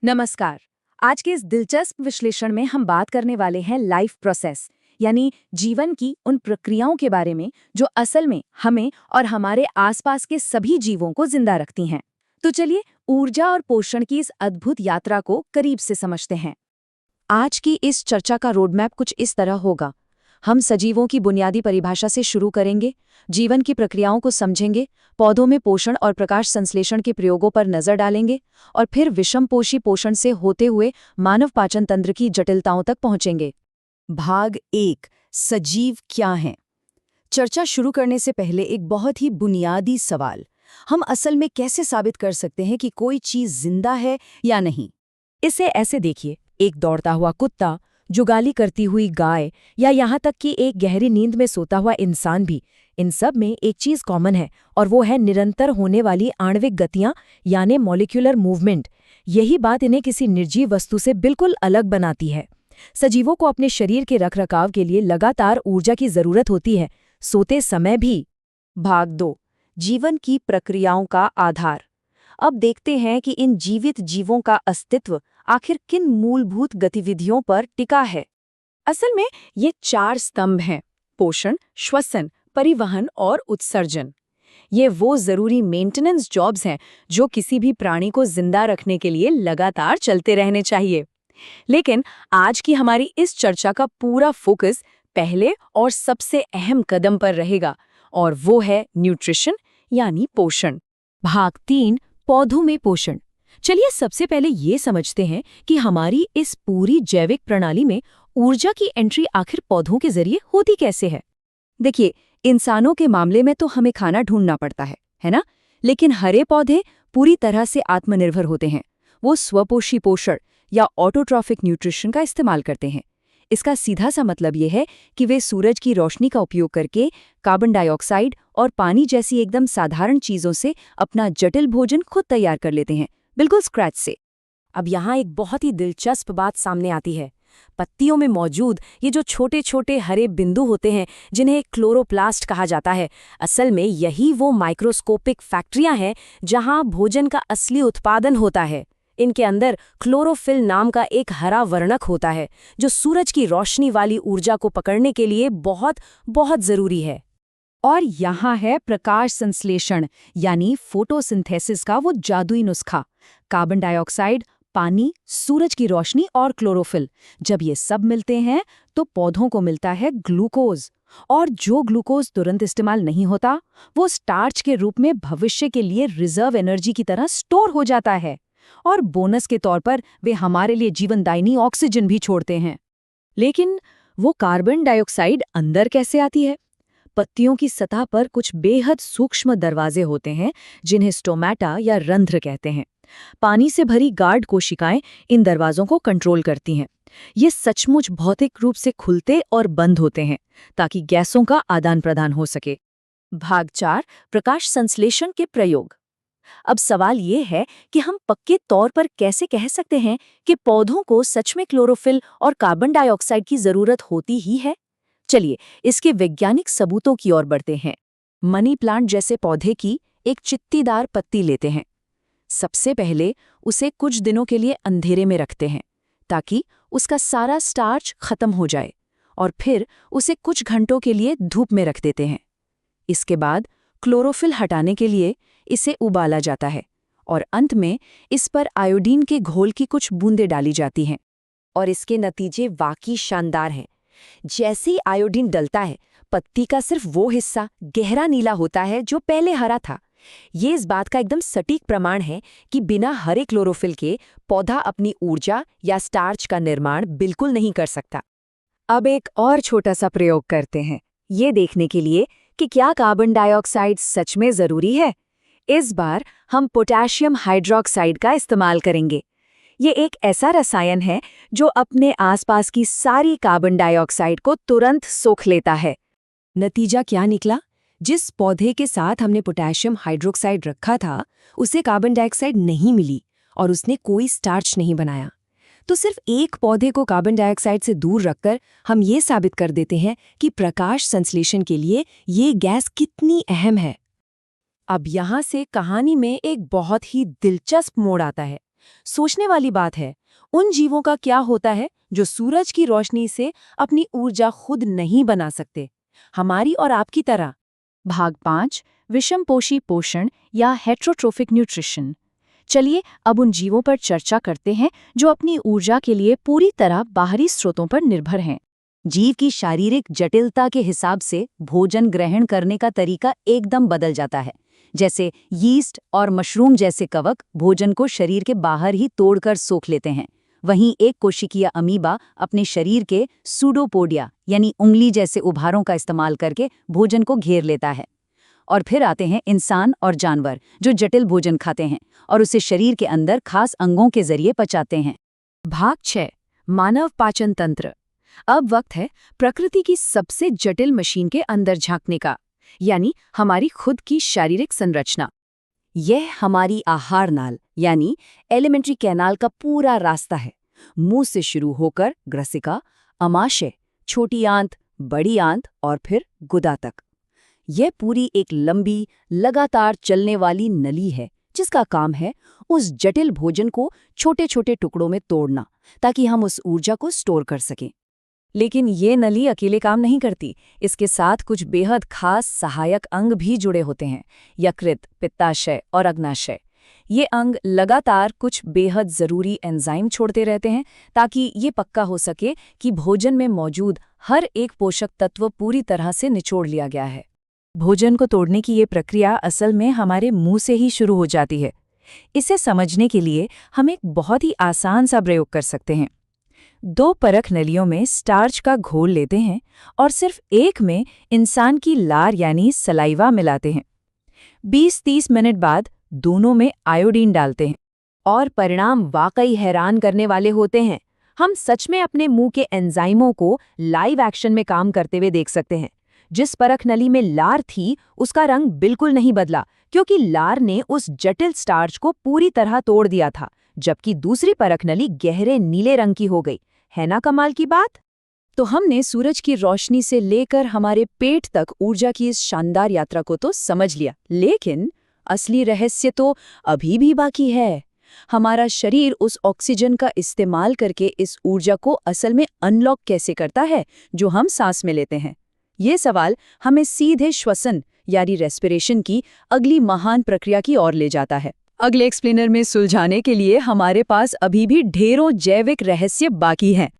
नमस्कार। आज के इस दिलचस्प विश्लेषण में हम बात करने वाले हैं लाइफ प्रोसेस, यानी जीवन की उन प्रक्रियाओं के बारे में जो असल में हमें और हमारे आसपास के सभी जीवों को जिंदा रखती हैं। तो चलिए ऊर्जा और पोषण की इस अद्भुत यात्रा को करीब से समझते हैं। आज की इस चर्चा का रोडमैप कुछ इस तरह होगा। हम सजीवों की बुनियादी परिभाषा से शुरू करेंगे, जीवन की प्रक्रियाओं को समझेंगे, पौधों में पोषण और प्रकाश संश्लेषण के प्रयोगों पर नजर डालेंगे और फिर विषमपोषी पोषण से होते हुए मानव पाचन तंत्र की जटिलताओं तक पहुंचेंगे। भाग 1, सजीव क्या हैं? चर्चा शुरू करने से पहले एक बहुत ही बुनियादी सवाल, हम असल में कैसे साबित कर सकते हैं कि कोई चीज जिंदा है या नहीं? इसे ऐसे देखिए, एक दौड़ता हुआ कुत्ता, जुगाली करती हुई गाय या यहाँ तक कि एक गहरी नींद में सोता हुआ इंसान भी, इन सब में एक चीज कॉमन है और वो है निरंतर होने वाली आणविक गतियां यानी मॉलिक्यूलर मूवमेंट। यही बात इन्हें किसी निर्जीव वस्तु से बिल्कुल अलग बनाती है। सजीवों को अपने शरीर के रखरखाव के लिए लगातार ऊर्जा की जरूरत होती है, सोते समय भी। भाग 2, जीवन की प्रक्रियाओं का आधार। अब देखते हैं कि इन जीवित जीवों का अस्तित्व आखिर किन मूलभूत गतिविधियों पर टिका है। असल में ये 4 स्तंभ हैं: पोषण, श्वसन, परिवहन और उत्सर्जन। ये वो जरूरी मेंटेनेंस जॉब्स हैं जो किसी भी प्राणी को जिंदा रखने के लिए लगातार चलते रहने चाहिए। लेकिन आज की हमारी इस चर्चा का पूरा फोकस पहले और सबसे अहम कदम पर रहेगा, और वो है न्यूट्रिशन यानी पोषण। भाग 3, पौधों में पोषण। चलिए सबसे पहले ये समझते हैं कि हमारी इस पूरी जैविक प्रणाली में ऊर्जा की एंट्री आखिर पौधों के जरिए होती कैसे है। देखिए, इंसानों के मामले में तो हमें खाना ढूंढना पड़ता है ना? लेकिन हरे पौधे पूरी तरह से आत्मनिर्भर होते हैं। वो स्वपोषी पोषण या ऑटोट्रॉफिक न्यूट्रिशन का इस्तेमाल करते हैं। इसका सीधा सा मतलब ये है कि वे सूरज की रोशनी का उपयोग करके कार्बन डाइऑक्साइड और पानी जैसी एकदम साधारण चीजों से अपना जटिल भोजन खुद तैयार कर लेते हैं, बिल्कुल स्क्रैच से। अब यहाँ एक बहुत ही दिलचस्प बात सामने आती है। पत्तियों में मौजूद ये जो छोटे छोटे हरे बिंदु होते हैं, जिन्हें क्लोरोप्लास्ट कहा जाता है, असल में यही वो माइक्रोस्कोपिक फैक्ट्रियां हैं जहां भोजन का असली उत्पादन होता है। इनके अंदर क्लोरोफिल नाम का एक हरा वर्णक होता है जो सूरज की रोशनी वाली ऊर्जा को पकड़ने के लिए बहुत बहुत जरूरी है। और यहाँ है प्रकाश संश्लेषण यानी फोटोसिंथेसिस का वो जादुई नुस्खा। कार्बन डाइऑक्साइड, पानी, सूरज की रोशनी और क्लोरोफिल, जब ये सब मिलते हैं तो पौधों को मिलता है ग्लूकोज। और जो ग्लूकोज तुरंत इस्तेमाल नहीं होता, वो स्टार्च के रूप में भविष्य के लिए रिजर्व एनर्जी की तरह स्टोर हो जाता है। और बोनस के तौर पर वे हमारे लिए जीवनदायिनी ऑक्सीजन भी छोड़ते हैं। लेकिन वो कार्बन डाइऑक्साइड अंदर कैसे आती है? पत्तियों की सतह पर कुछ बेहद सूक्ष्म दरवाजे होते हैं जिन्हें स्टोमेटा या रंध्र कहते हैं। पानी से भरी गार्ड कोशिकाएं इन दरवाजों को कंट्रोल करती हैं। ये सचमुच भौतिक रूप से खुलते और बंद होते हैं ताकि गैसों का आदान प्रदान हो सके। भाग 4, प्रकाश संश्लेषण के प्रयोग। अब सवाल ये है कि हम पक्के तौर पर कैसे कह सकते हैं कि पौधों को सच में क्लोरोफिल और कार्बन डाइऑक्साइड की जरूरत होती ही है। चलिए इसके वैज्ञानिक सबूतों की ओर बढ़ते हैं। मनी प्लांट जैसे पौधे की एक चित्तीदार पत्ती लेते हैं। सबसे पहले उसे कुछ दिनों के लिए अंधेरे में रखते हैं ताकि उसका सारा स्टार्च खत्म हो जाए, और फिर उसे कुछ घंटों के लिए धूप में रख देते हैं। इसके बाद क्लोरोफिल हटाने के लिए इसे उबाला जाता है और अंत में इस पर आयोडीन के घोल की कुछ बूंदें डाली जाती हैं। और इसके नतीजे वाकई शानदार हैं। जैसे ही आयोडीन डलता है, पत्ती का सिर्फ वो हिस्सा गहरा नीला होता है जो पहले हरा था। ये इस बात का एकदम सटीक प्रमाण है कि बिना हरे क्लोरोफिल के पौधा अपनी ऊर्जा या स्टार्च का निर्माण बिल्कुल नहीं कर सकता। अब एक और छोटा सा प्रयोग करते हैं, ये देखने के लिए कि क्या कार्बन डाइऑक्साइड सच में जरूरी है। इस बार हम पोटेशियम हाइड्रोक्साइड का इस्तेमाल करेंगे। ये एक ऐसा रसायन है जो अपने आसपास की सारी कार्बन डाइऑक्साइड को तुरंत सोख लेता है। नतीजा क्या निकला? जिस पौधे के साथ हमने पोटेशियम हाइड्रोक्साइड रखा था, उसे कार्बन डाइऑक्साइड नहीं मिली और उसने कोई स्टार्च नहीं बनाया। तो सिर्फ एक पौधे को कार्बन डाइऑक्साइड से दूर रखकर हम ये साबित कर देते हैं कि प्रकाश संश्लेषण के लिए ये गैस कितनी अहम है। अब यहाँ से कहानी में एक बहुत ही दिलचस्प मोड़ आता है। सोचने वाली बात है, उन जीवों का क्या होता है जो सूरज की रोशनी से अपनी ऊर्जा खुद नहीं बना सकते, हमारी और आपकी तरह। भाग 5, विषमपोषी पोषण या हेट्रोट्रोफिक न्यूट्रिशन। चलिए अब उन जीवों पर चर्चा करते हैं जो अपनी ऊर्जा के लिए पूरी तरह बाहरी स्रोतों पर निर्भर हैं। जीव की शारीरिक जटिलता के हिसाब से भोजन ग्रहण करने का तरीका एकदम बदल जाता है। जैसे यीस्ट और मशरूम जैसे कवक भोजन को शरीर के बाहर ही तोड़कर सोख लेते हैं, वहीं एक कोशिकीय अमीबा अपने शरीर के सूडोपोडिया यानी उंगली जैसे उभारों का इस्तेमाल करके भोजन को घेर लेता है। और फिर आते हैं इंसान और जानवर जो जटिल भोजन खाते हैं और उसे शरीर के अंदर खास अंगों के जरिए पचाते हैं। भाग 6, मानव पाचन तंत्र। अब वक्त है प्रकृति की सबसे जटिल मशीन के अंदर झांकने का, यानी हमारी खुद की शारीरिक संरचना। यह हमारी आहार नाल यानी एलिमेंट्री कैनाल का पूरा रास्ता है। मुंह से शुरू होकर ग्रसिका, अमाशय, छोटी आंत, बड़ी आंत और फिर गुदा तक। यह पूरी एक लंबी, लगातार चलने वाली नली है जिसका काम है उस जटिल भोजन को छोटे छोटे टुकड़ों में तोड़ना ताकि हम उस ऊर्जा को स्टोर कर सकें। लेकिन ये नली अकेले काम नहीं करती, इसके साथ कुछ बेहद खास सहायक अंग भी जुड़े होते हैं, यकृत, पित्ताशय और अग्नाशय। ये अंग लगातार कुछ बेहद ज़रूरी एंजाइम छोड़ते रहते हैं ताकि ये पक्का हो सके कि भोजन में मौजूद हर एक पोषक तत्व पूरी तरह से निचोड़ लिया गया है। भोजन को तोड़ने की ये प्रक्रिया असल में हमारे मुंह से ही शुरू हो जाती है। इसे समझने के लिए हम एक बहुत ही आसान सा प्रयोग कर सकते हैं। 2 परख नलियों में स्टार्च का घोल लेते हैं और सिर्फ एक में इंसान की लार यानी सलाइवा मिलाते हैं। 20-30 मिनट बाद दोनों में आयोडीन डालते हैं और परिणाम वाकई हैरान करने वाले होते हैं। हम सच में अपने मुंह के एंजाइमों को लाइव एक्शन में काम करते हुए देख सकते हैं। जिस परख नली में लार थी उसका रंग बिल्कुल नहीं बदला क्योंकि लार ने उस जटिल स्टार्च को पूरी तरह तोड़ दिया था, जबकि दूसरी परख नली गहरे नीले रंग की हो गई। है ना कमाल की बात? तो हमने सूरज की रोशनी से लेकर हमारे पेट तक ऊर्जा की इस शानदार यात्रा को तो समझ लिया, लेकिन असली रहस्य तो अभी भी बाकी है। हमारा शरीर उस ऑक्सीजन का इस्तेमाल करके इस ऊर्जा को असल में अनलॉक कैसे करता है जो हम सांस में लेते हैं? ये सवाल हमें सीधे श्वसन यानी रेस्पिरेशन की अगली महान प्रक्रिया की ओर ले जाता है। अगले एक्सप्लेनर में सुलझाने के लिए हमारे पास अभी भी ढेरों जैविक रहस्य बाकी हैं।